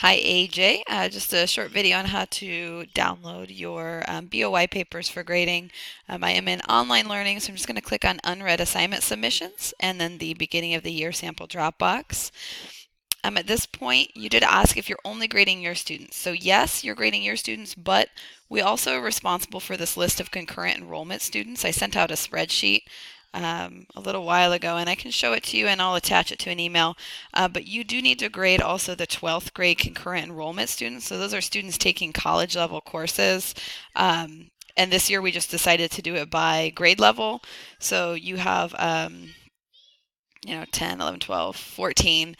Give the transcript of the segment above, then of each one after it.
Hi AJ, just a short video on how to download your BOY papers for grading. I am in online learning, so I'm just going to click on unread assignment submissions and then the beginning of the year sample Dropbox. At this point, you did ask if you're only grading your students. So yes, you're grading your students, but we also are responsible for this list of concurrent enrollment students. I sent out a spreadsheet a little while ago, and I can show it to you and I'll attach it to an email. But you do need to grade also the 12th grade concurrent enrollment students. So those are students taking college level courses. And this year we just decided to do it by grade level. So you have 10, 11, 12, 14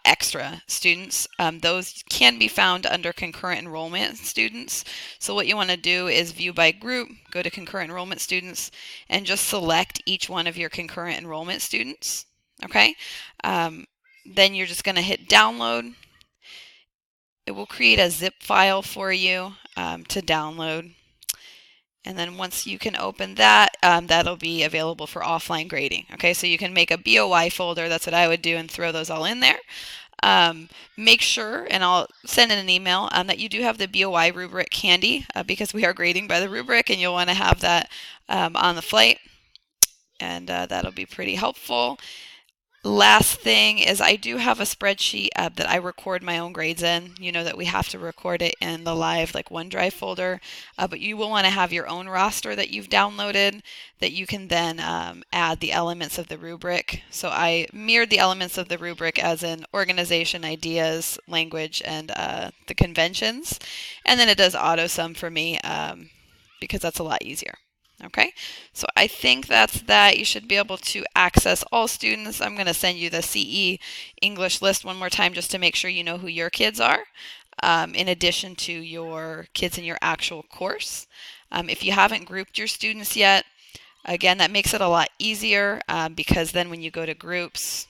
extra students. Those can be found under concurrent enrollment students. So what you want to do is view by group, go to concurrent enrollment students, and just select each one of your concurrent enrollment students. Okay? Then you're just going to hit download. It will create a zip file for you to download. And then once you can open that, that'll be available for offline grading. Okay, so you can make a BOY folder. That's what I would do and throw those all in there. Make sure, and I'll send in an email, that you do have the BOY rubric handy because we are grading by the rubric and you'll want to have that on the flight. And that'll be pretty helpful. Last thing is I do have a spreadsheet that I record my own grades in. You know that we have to record it in the live like OneDrive folder, but you will want to have your own roster that you've downloaded that you can then add the elements of the rubric. So I mirrored the elements of the rubric as in organization, ideas, language, and the conventions. And then it does auto sum for me because that's a lot easier. Okay, so I think that's that. You should be able to access all students. I'm going to send you the CE English list one more time just to make sure you know who your kids are, in addition to your kids in your actual course. If you haven't grouped your students yet, again, that makes it a lot easier because then when you go to groups,